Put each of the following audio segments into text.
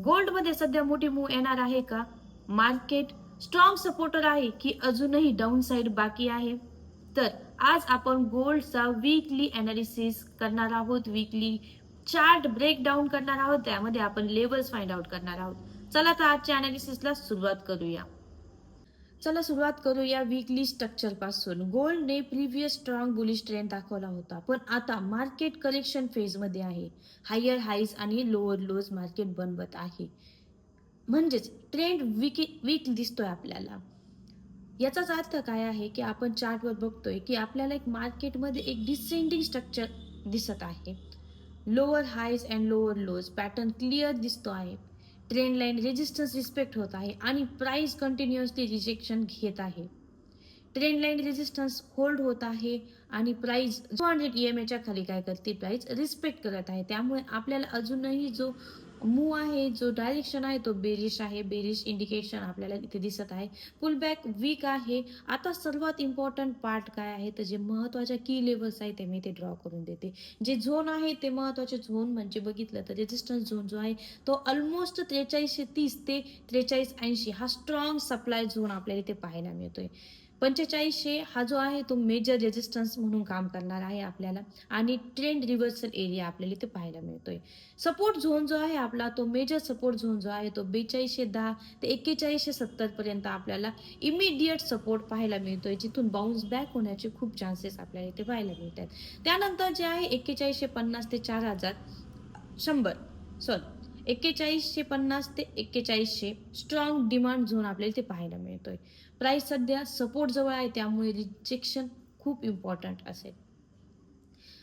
गोल्डमध्ये सध्या मोठी मूव्ह येणार आहे का? मार्केट स्ट्रॉंग सपोर्टर आहे की अजूनही डाऊन साइड बाकी आहे? तर आज आपण गोल्डचा वीकली अनालिसिस करणार आहोत. वीकली चार्ट ब्रेकडाऊन करणार आहोत. त्यामध्ये आपण लेवल्स फाइंड आउट करणार आहोत. चला तर आजच्या अनालिसिसला सुरुवात करूया. चला सुरुवात करूया वीकली स्ट्रक्चर पासून. गोल्डने प्रिव्हियस स्ट्रॉंग बुलिश ट्रेंड दाखवला होता, पण आता मार्केट करेक्शन फेज मध्ये आहे. हायर हाईज आणि लोअर लोज मार्केट बनवत आहे. म्हणजेच ट्रेंड वीक दिसतोय आपल्याला. याचाच अर्थ काय आहे की आपण चार्टवर बघतोय की आपल्याला एक मार्केटमध्ये एक डिसेंडिंग स्ट्रक्चर दिसत आहे. Lower highs and lower lodge pattern clear दिसतो आहे. ट्रेंड लाईन रेजिस्टन्स रिस्पेक्ट होत आहे आणि प्राइस कंटिन्युअसली रिजेक्शन घेत आहे. ट्रेंड लाईन रेजिस्टन्स होल्ड होत आहे आणि प्राइस 200 EMA खाली काय करते, प्राइस रिस्पेक्ट करत आहे. त्यामुळे आपल्याला अजूनही जो मूव आहे, जो डायरेक्शन आहे तो बेरिश आहे. बेरिश इंडिकेशन आपल्याला इथे दिसत आहे. पुलबॅक वीक आहे. आता सर्वात इम्पॉर्टंट पार्ट काय आहे, तर जे महत्वाच्या की लेवल्स आहे ते मी इथे ड्रॉ करून देते. जे झोन आहे ते महत्वाचे झोन म्हणजे बघितलं तर रेजिस्टन्स झोन जो आहे तो ऑलमोस्ट 4330 ते 4380 हा स्ट्रॉंग सप्लाय झोन आपल्याला इथे पाहायला मिळतोय. 4500 हा जो आहे तो मेजर रेजिस्टन्स म्हणून काम करणार आहे आपल्याला आणि ट्रेंड रिव्हर्सल एरिया आपल्याला इथे पाहायला मिळतोय. सपोर्ट झोन जो आहे आपला तो मेजर सपोर्ट झोन जो आहे तो 4210 ते 4170 पर्यंत आपल्याला इमिडिएट सपोर्ट पाहायला मिळतोय, जिथून बाउन्स बॅक होण्याचे खूप चान्सेस आपल्याला इथे पाहायला मिळतात. त्यानंतर जे आहे 4150 ते 4100 सॉरी 4150 ते 4100 स्ट्रॉंग डिमांड झोन आपल्याला इथे पाहायला मिळतोय. प्राइस सध्या सपोर्ट जवळ आहे, त्यामुळे रिजेक्शन खूप इम्पॉर्टंट असेल.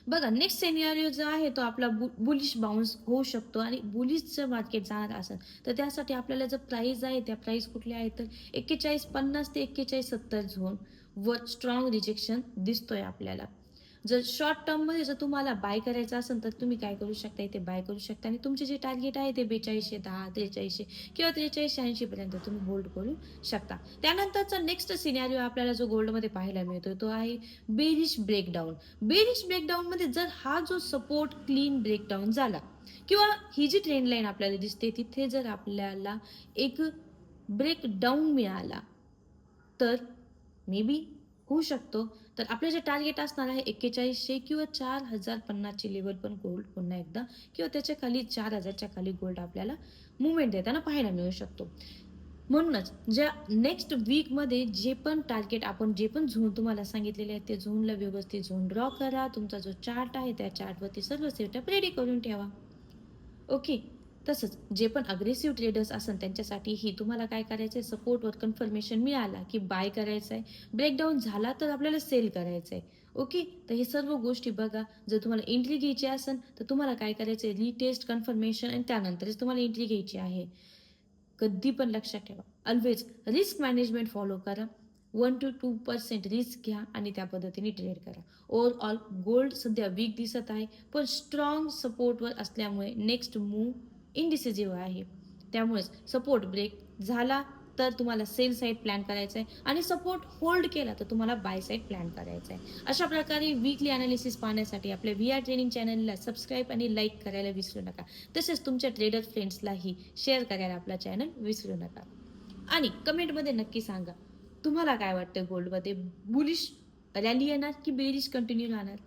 बघा नेक्स्ट सिनेरिओ जो आहे तो आपला बुलिश बाउन्स होऊ शकतो आणि बुलिशचं मार्केट जाणार असेल तर त्यासाठी आपल्याला जर प्राइस आहे त्या प्राइस कुठल्या आहेत तर 4150 ते 4170 झोन वर स्ट्रॉंग रिजेक्शन दिसतोय आपल्याला. जर शॉर्ट टर्म मध्ये जर तुम्हाला बाय करायचं असेल तर तुम्ही काय करू शकता, इथे बाय करू शकता आणि तुमचे जे टार्गेट आहे ते 4210 4300 किंवा 4380 पर्यंत तुम्ही होल्ड करू शकता. त्यानंतरचा नेक्स्ट सिनेरिओ आपल्याला जो गोल्डमध्ये पाहायला मिळतो तो आहे बेरिश ब्रेकडाऊन. बेरिश ब्रेकडाऊन मध्ये जर हा जो सपोर्ट क्लीन ब्रेकडाऊन झाला किंवा ही जी ट्रेंड लाईन आपल्याला दिसते तिथे जर आपल्याला एक ब्रेकडाऊन मिळाला तर मे बी होऊ शकतो. तर आपले जे टार्गेट असणार आहे 4100 किंवा 4050 लेवल पण गोल्ड पुन्हा एकदा किंवा त्याच्या खाली 4000 खाली गोल्ड आपल्याला मुवमेंट देताना पाहायला मिळू शकतो. म्हणूनच ज्या नेक्स्ट वीकमध्ये जे पण टार्गेट आपण जे पण झोन तुम्हाला सांगितलेले आहेत ते झोनला व्यवस्थित झोन ड्रॉ करा. तुमचा जो चार्ट आहे त्या चार्टवरती सर्व सेटअप रेडी करून ठेवा. ओके. तसंच जे पण अग्रेसिव्ह ट्रेडर्स असेल त्यांच्यासाठीही तुम्हाला काय करायचंय, सपोर्टवर कन्फर्मेशन मिळाला की बाय करायचं आहे, ब्रेकडाऊन झाला तर आपल्याला सेल करायचं आहे. ओके. तर हे सर्व गोष्टी बघा. जर तुम्हाला एंट्री घ्यायची असेल तर तुम्हाला काय करायचं आहे, रिटेस्ट कन्फर्मेशन आणि त्यानंतरच तुम्हाला एंट्री घ्यायची आहे. कधी पण लक्षात ठेवा, ऑलवेज रिस्क मॅनेजमेंट फॉलो करा. 1 to 2% रिस्क घ्या आणि त्या पद्धतीने ट्रेड करा. ओव्हरऑल गोल्ड सध्या वीक दिसत आहे, पण स्ट्रॉंग सपोर्टवर असल्यामुळे नेक्स्ट मूव्ह इनडिसिजिव्ह आहे. त्यामुळेच सपोर्ट ब्रेक झाला तर तुम्हाला सेल साईड प्लॅन करायचा आहे आणि सपोर्ट होल्ड केला तर तुम्हाला बाय साईड प्लॅन करायचा आहे. अशा प्रकारे वीकली अनालिसिस पाहण्यासाठी आपल्या VR ट्रेनिंग चॅनलला सबस्क्राईब आणि लाईक करायला विसरू नका. तसेच तुमच्या ट्रेडर फ्रेंड्सलाही शेअर करायला आपला चॅनल विसरू नका. आणि कमेंटमध्ये नक्की सांगा तुम्हाला काय वाटतं, गोल्डमध्ये बुलिश रॅली येणार की बेरिश कंटिन्यू राहणार.